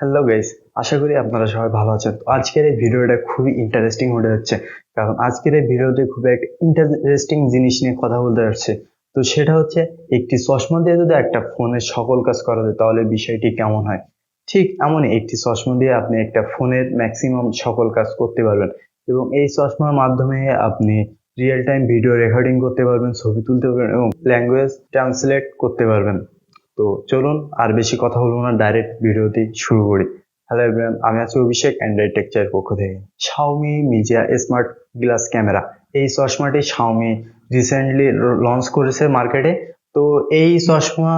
Hello guys, আশা করি আপনারা সবাই ভালো আছেন। তো আজকের এই ভিডিওটা খুবই ইন্টারেস্টিং হতে যাচ্ছে, কারণ আজকের এই ভিডিওতে খুব একটা ইন্টারেস্টিং জিনিস নিয়ে কথা বলতে যাচ্ছে। তো সেটা হচ্ছে, একটি চশমা দিয়ে যদি একটা ফোনের সকল কাজ করা যায় তাহলে বিষয়টি কেমন হয়। ঠিক এমনই একটি চশমা দিয়ে আপনি একটা ফোনের ম্যাক্সিমাম সকল কাজ করতে পারবেন, এবং এই চশমার মাধ্যমে আপনি রিয়েল টাইম ভিডিও রেকর্ডিং করতে পারবেন, ছবি তুলতে পারবেন এবং ল্যাঙ্গুয়েজ ট্রান্সলেট করতে পারবেন। তো চলুন আর বেশি কথা বলবো না, ডাইরেক্ট ভিডিওটি শুরু করি। হ্যালো এভরিওয়ান, আমি আছি অভিষেক অ্যান্ড্রয়েড টেকচার পক্ষ থেকে। Xiaomi Mijia smart glass camera, এই চশমাটি Xiaomi রিসেন্টলি লঞ্চ করেছে মার্কেটে। তো এই চশমা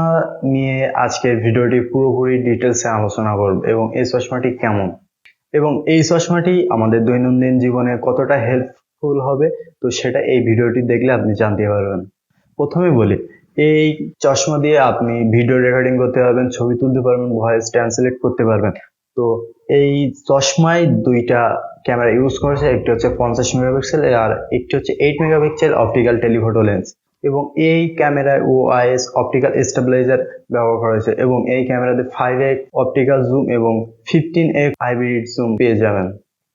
নিয়ে আজকের ভিডিওটি পুরোপুরি ডিটেলসে আলোচনা করব, এবং এই চশমাটি কেমন এবং এই চশমাটি আমাদের দৈনন্দিন জীবনে কতটা হেল্পফুল হবে, তো সেটা এই ভিডিওটি দেখলে আপনি জানতে পারবেন। প্রথমে বলি, এই চশমা দিয়ে আপনি ভিডিও রেকর্ডিং করতে পারবেন, ছবি তুলতে পারবেন, ভয়েস ট্রান্সলেট করতে পারবেন। তো এই চশমায় দুইটা ক্যামেরা ইউজ করেছে, একটি হচ্ছে 50 মেগাপিক্সেল আর একটি হচ্ছে 8 মেগাপিক্সেল অপটিক্যাল টেলিফোটো লেন্স। এবং এই ক্যামেরায় ওআইএস অপটিক্যাল স্টেবিলাইজার ব্যবহার করা হয়েছে, এবং এই ক্যামেরাতে 5x অপটিক্যাল জুম এবং 15x হাইব্রিড জুম পেয়ে যাবেন।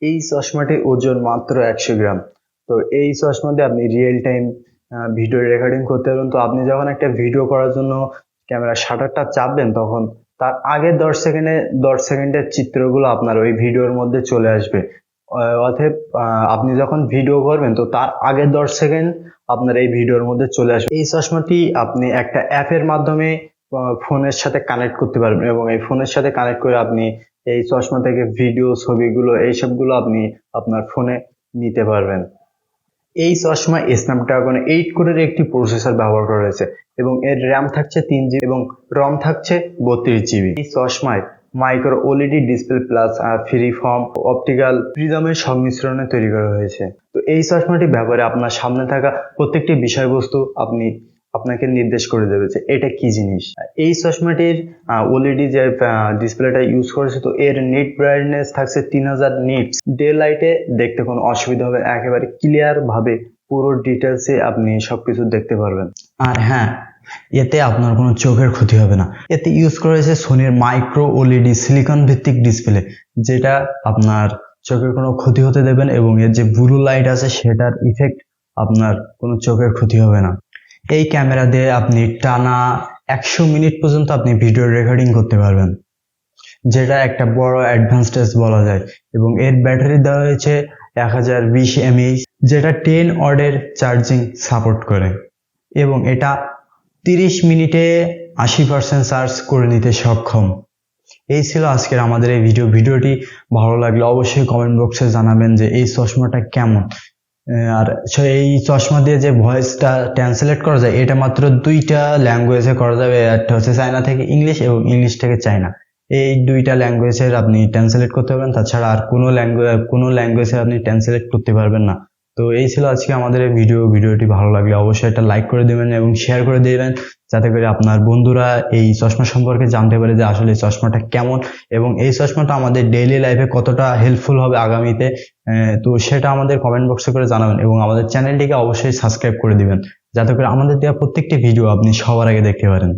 এই চশমাটির ওজন মাত্র 100 গ্রাম। তো এই চশমা দিয়ে আপনি রিয়েল টাইম ভিডিও রেকর্ডিং করতে পারবেন। তো আপনি যখন একটা ভিডিও করার জন্য ক্যামেরা শাটারটা চাপবেন, তখন তার আগে 10 সেকেন্ডের চিত্রগুলো আপনার ওই ভিডিওর মধ্যে চলে আসবে। অতএব আপনি যখন ভিডিও করবেন, তো তার আগে 10 সেকেন্ড আপনার এই ভিডিওর মধ্যে চলে আসবে। এই চশমাটি আপনি একটা অ্যাপের মাধ্যমে ফোনের সাথে কানেক্ট করতে পারবেন, এবং এই ফোনের সাথে কানেক্ট করে আপনি এই চশমা থেকে ভিডিও, ছবিগুলো, এইসবগুলো আপনি আপনার ফোনে নিতে পারবেন। এই চশমায় স্ন্যাপড্রাগন 8 কোরের একটি প্রসেসর ব্যবহার করা হয়েছে, এবং এর র্যাম থাকছে 3 জিবি এবং রম থাকছে 32 জিবি। এই চশমায় micro OLED display plus free form optical প্রিজমের সংমিশ্রণে তৈরি করা হয়েছে। তো এই চশমাটি ব্যবহারে আপনার সামনে থাকা প্রত্যেকটি বিষয়বস্তু আপনাকে নির্দেশ করে দেবে যে এটা কি জিনিস। এই চশমাটির ওএলইডি যে ডিসপ্লেটা ইউজ করেছে, তো এর নেট ব্রাইটনেস থাকছে 3000 নিটস। ডে লাইটে দেখতে কোনো অসুবিধা হবে না, একেবারে ক্লিয়ার ভাবে পুরো ডিটেলসে আপনি সবকিছু দেখতে পারবেন। আর হ্যাঁ, এতে আপনার কোনো চোখের ক্ষতি হবে না। এতে ইউজ করা হয়েছে সোনির মাইক্রো ওএলইডি সিলিকন ভিত্তিক ডিসপ্লে, যেটা আপনার চোখের কোনো ক্ষতি হতে দেবেন, এবং এর যে ব্লু লাইট আছে সেটার ইফেক্ট আপনার কোনো চোখের ক্ষতি হবে না। এই ক্যামেরা দিয়ে আপনি টানা 100 মিনিট পর্যন্ত আপনি ভিডিও রেকর্ডিং করতে পারবেন, যেটা একটা বড় অ্যাডভান্সটেজ বলা যায়। এবং এর ব্যাটারি দেওয়া হয়েছে 1020 mAh, যেটা 10 ওয়াটের চার্জিং সাপোর্ট করে, এবং এটা 30 মিনিটে 80% চার্জ করে নিতে সক্ষম। এই ছিল আজকের আমাদের এই ভিডিওটি ভালো লাগলে অবশ্যই কমেন্ট বক্সে জানাবেন যে এই চশমাটা কেমন। আর এই চশমা দিয়ে যে ভয়েসটা ট্রান্সলেট করা যায়, এটা মাত্র 2টা ল্যাঙ্গুয়েজে করা যাবে। একটা হচ্ছে চায়না থেকে ইংলিশ, এবং ইংলিশ থেকে চায়না। এই 2টা ল্যাঙ্গুয়েজের আপনি ট্রান্সলেট করতে পারবেন, তাছাড়া আর কোনো ল্যাঙ্গুয়েজে আপনি ট্রান্সলেট করতে পারবেন না। তো এই ছিল আজকে আমাদের এই ভিডিওটি ভালো লাগলে অবশ্যই একটা লাইক করে দেবেন এবং শেয়ার করে দেবেন, যাতে করে আপনার বন্ধুরা এই চশমা সম্পর্কে জানতে পারে যে আসলে এই চশমাটা কেমন, এবং এই চশমাটা আমাদের ডেইলি লাইফে কতটা হেল্পফুল হবে আগামীতে। তো সেটা আমাদের কমেন্ট বক্সে করে জানাবেন, এবং আমাদের চ্যানেলটিকে অবশ্যই সাবস্ক্রাইব করে দিবেন, যাতে করে আমাদের দেওয়া প্রত্যেকটি ভিডিও আপনি সবার আগে দেখতে পারেন।